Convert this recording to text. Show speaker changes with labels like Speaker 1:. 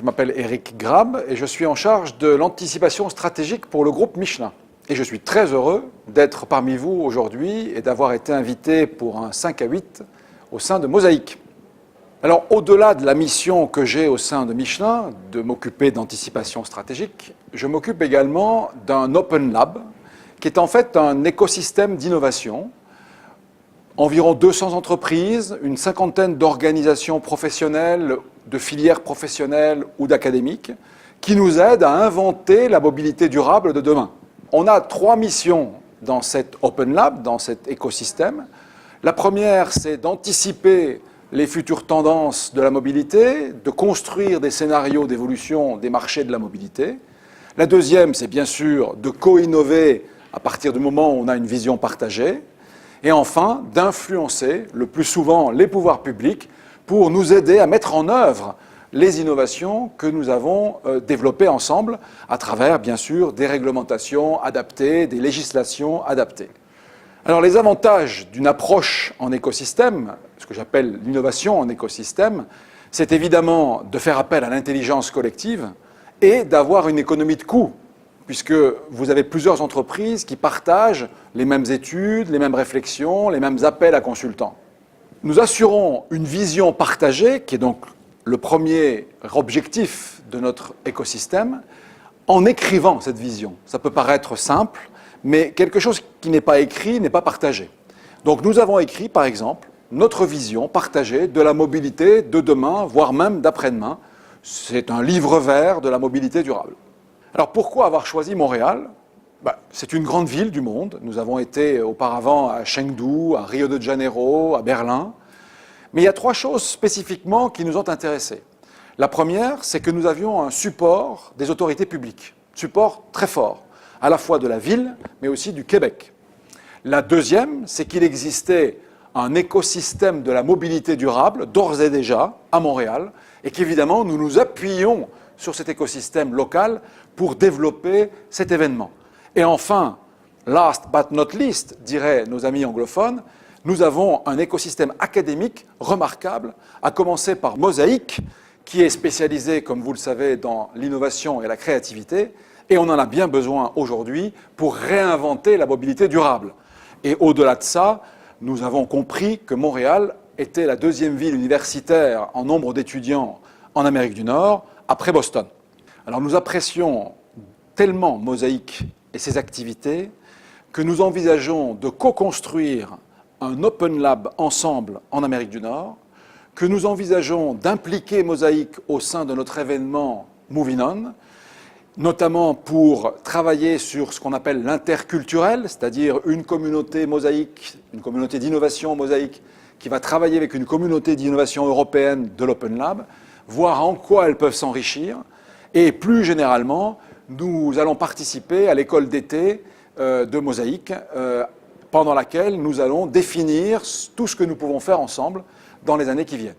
Speaker 1: m'appelle Eric Grab et je suis en charge de l'anticipation stratégique pour le groupe Michelin. Et je suis très heureux d'être parmi vous aujourd'hui et d'avoir été invité pour un 5 à 8 au sein de Mosaïque. Alors, au-delà de la mission que j'ai au sein de Michelin, de m'occuper d'anticipation stratégique, je m'occupe également d'un Open Lab, qui est en fait un écosystème d'innovation. Environ 200 entreprises, une cinquantaine d'organisations professionnelles, de filières professionnelles ou d'académiques, qui nous aident à inventer la mobilité durable de demain. On a 3 missions dans cet Open Lab, dans cet écosystème. La première, c'est d'anticiper les futures tendances de la mobilité, de construire des scénarios d'évolution des marchés de la mobilité. La deuxième, c'est bien sûr de co-innover à partir du moment où on a une vision partagée. Et enfin, d'influencer le plus souvent les pouvoirs publics pour nous aider à mettre en œuvre les innovations que nous avons développées ensemble à travers, bien sûr, des réglementations adaptées, des législations adaptées. Alors, les avantages d'une approche en écosystème, ce que j'appelle l'innovation en écosystème, c'est évidemment de faire appel à l'intelligence collective et d'avoir une économie de coût, puisque vous avez plusieurs entreprises qui partagent les mêmes études, les mêmes réflexions, les mêmes appels à consultants. Nous assurons une vision partagée, qui est donc le premier objectif de notre écosystème, en écrivant cette vision. Ça peut paraître simple, mais quelque chose qui n'est pas écrit n'est pas partagé. Donc nous avons écrit, par exemple, notre vision partagée de la mobilité de demain, voire même d'après-demain. C'est un livre vert de la mobilité durable. Alors pourquoi avoir choisi Montréal ? C'est une grande ville du monde. Nous avons été auparavant à Chengdu, à Rio de Janeiro, à Berlin. Mais il y a 3 choses spécifiquement qui nous ont intéressés. La première, c'est que nous avions un support des autorités publiques, support très fort, à la fois de la ville, mais aussi du Québec. La deuxième, c'est qu'il existait un écosystème de la mobilité durable, d'ores et déjà, à Montréal, et qu'évidemment, nous nous appuyons sur cet écosystème local pour développer cet événement. Et enfin, last but not least, diraient nos amis anglophones, nous avons un écosystème académique remarquable, à commencer par Mosaïque, qui est spécialisé, comme vous le savez, dans l'innovation et la créativité, et on en a bien besoin aujourd'hui pour réinventer la mobilité durable. Et au-delà de ça, nous avons compris que Montréal était la 2e ville universitaire en nombre d'étudiants en Amérique du Nord, après Boston. Alors nous apprécions tellement Mosaïque et ses activités que nous envisageons de co-construire un Open Lab ensemble en Amérique du Nord, que nous envisageons d'impliquer Mosaïque au sein de notre événement Moving On, notamment pour travailler sur ce qu'on appelle l'interculturel, c'est-à-dire une communauté Mosaïque, une communauté d'innovation Mosaïque, qui va travailler avec une communauté d'innovation européenne de l'Open Lab, voir en quoi elles peuvent s'enrichir. Et plus généralement, nous allons participer à l'école d'été de Mosaïque, pendant laquelle nous allons définir tout ce que nous pouvons faire ensemble dans les années qui viennent.